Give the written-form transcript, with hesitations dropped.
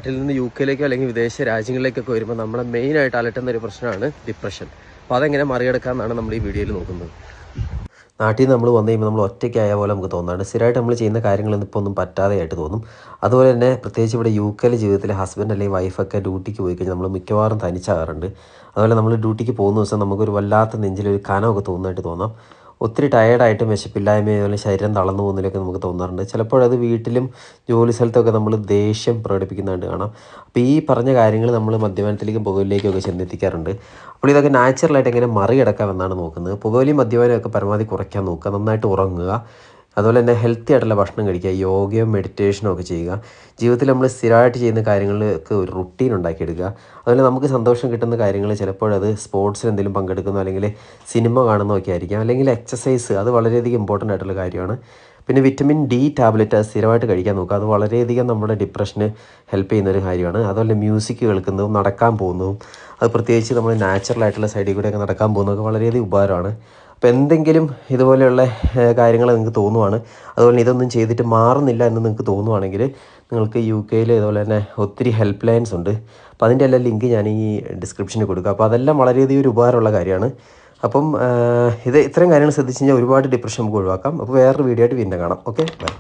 നാട്ടിൽ നിന്ന് UK അല്ലെങ്കിൽ വിദേശ രാജ്യങ്ങളിലേക്കൊക്കെ വരുമ്പോൾ നമ്മളെ മെയിനായിട്ട് അലട്ടുന്ന ഒരു പ്രശ്നമാണ് ഡിപ്രഷൻ. അപ്പോൾ അതെങ്ങനെ മറികടക്കാമെന്നാണ് നമ്മൾ ഈ വീഡിയോയിൽ നോക്കുന്നത്. നാട്ടിൽ നിന്ന് നമ്മൾ വന്നു കഴിയുമ്പോൾ നമ്മൾ ഒറ്റയ്ക്കായ പോലെ നമുക്ക് തോന്നാണ്. സ്ഥിരമായിട്ട് നമ്മൾ ചെയ്യുന്ന കാര്യങ്ങളൊന്നും ഇപ്പോൾ ഒന്നും പറ്റാതെയായിട്ട് തോന്നും. അതുപോലെ തന്നെ പ്രത്യേകിച്ച് ഇവിടെ UK ജീവിതത്തിൽ ഹസ്ബൻഡ് അല്ലെങ്കിൽ വൈഫൊക്കെ ഡ്യൂട്ടിക്ക് പോയി കഴിഞ്ഞാൽ നമ്മൾ മിക്കവാറും തനിച്ചാകാറുണ്ട്. അതുപോലെ നമ്മൾ ഡ്യൂട്ടിക്ക് പോകുന്ന ദിവസം നമുക്കൊരു വല്ലാത്ത നെഞ്ചിലൊരു കനമൊക്കെ തോന്നുന്നതായിട്ട് തോന്നാം. ഒത്തിരി ടയേർഡായിട്ടും വിശപ്പില്ലായ്മയോ അല്ലെങ്കിൽ ശരീരം തളർന്നു പോകുന്നതിലൊക്കെ നമുക്ക് തോന്നാറുണ്ട്. ചിലപ്പോഴത് വീട്ടിലും ജോലി സ്ഥലത്തൊക്കെ നമ്മൾ ദേഷ്യം പ്രകടിപ്പിക്കുന്നതായിട്ട് കാണാം. അപ്പോൾ ഈ പറഞ്ഞ കാര്യങ്ങൾ നമ്മൾ മദ്യപാനത്തിലേക്കും പുകവലിയിലേക്കൊക്കെ ചെന്നെത്തിക്കാറുണ്ട്. അപ്പോൾ ഇതൊക്കെ നാച്ചുറലായിട്ട് എങ്ങനെ മറികടക്കാമെന്നാണ് നോക്കുന്നത്. പുകവലിയും മദ്യപാനമൊക്കെ പരമാവധി കുറയ്ക്കാൻ നോക്കുക, നന്നായിട്ട് ഉറങ്ങുക, അതുപോലെ തന്നെ ഹെൽത്തി ആയിട്ടുള്ള ഭക്ഷണം കഴിക്കുക, യോഗയും മെഡിറ്റേഷനും ഒക്കെ ചെയ്യുക. ജീവിതത്തിൽ നമ്മൾ സ്ഥിരമായിട്ട് ചെയ്യുന്ന കാര്യങ്ങൾക്ക് ഒരു റുട്ടീൻ ഉണ്ടാക്കിയെടുക്കുക. അതുപോലെ നമുക്ക് സന്തോഷം കിട്ടുന്ന കാര്യങ്ങൾ ചിലപ്പോഴത് സ്പോർട്സിൽ എന്തെങ്കിലും പങ്കെടുക്കുന്നു അല്ലെങ്കിൽ സിനിമ കാണുന്നതൊക്കെ ആയിരിക്കാം, അല്ലെങ്കിൽ എക്സസൈസ്. അത് വളരെയധികം ഇമ്പോർട്ടൻ്റ് ആയിട്ടുള്ള കാര്യമാണ്. പിന്നെ വിറ്റമിൻ D ടാബ്ലറ്റ് അത് സ്ഥിരമായിട്ട് കഴിക്കാൻ നോക്കുക. അത് വളരെയധികം നമ്മുടെ ഡിപ്രഷന് ഹെൽപ്പ് ചെയ്യുന്നൊരു കാര്യമാണ്. അതുപോലെ മ്യൂസിക് കേൾക്കുന്നതും നടക്കാൻ പോകുന്നതും, അത് പ്രത്യേകിച്ച് നമ്മൾ നാച്ചുറലായിട്ടുള്ള സൈഡിൽ കൂടെയൊക്കെ നടക്കാൻ പോകുന്നതൊക്കെ വളരെയധികം ഉപകാരമാണ്. അപ്പോൾ എന്തെങ്കിലും ഇതുപോലെയുള്ള കാര്യങ്ങൾ നിങ്ങൾക്ക് തോന്നുവാണ്, അതുപോലെ ഇതൊന്നും ചെയ്തിട്ട് മാറുന്നില്ല എന്ന് നിങ്ങൾക്ക് തോന്നുവാണെങ്കിൽ നിങ്ങൾക്ക് UK ഇതുപോലെ തന്നെ ഒത്തിരി ഹെൽപ്പ് ലൈൻസ് ഉണ്ട്. അപ്പോൾ അതിൻ്റെ എല്ലാം ലിങ്ക് ഞാൻ ഈ ഡിസ്ക്രിപ്ഷനിൽ കൊടുക്കുക. അപ്പോൾ അതെല്ലാം വളരെയധികം ഒരു ഉപകാരമുള്ള കാര്യമാണ്. അപ്പം ഇത്രയും കാര്യങ്ങൾ ശ്രദ്ധിച്ച് കഴിഞ്ഞാൽ ഒരുപാട് ഡിപ്രഷൻ നമുക്ക് ഒഴിവാക്കാം. അപ്പോൾ വേറൊരു വീഡിയോ ആയിട്ട് പിന്നെ കാണാം. Okay, by.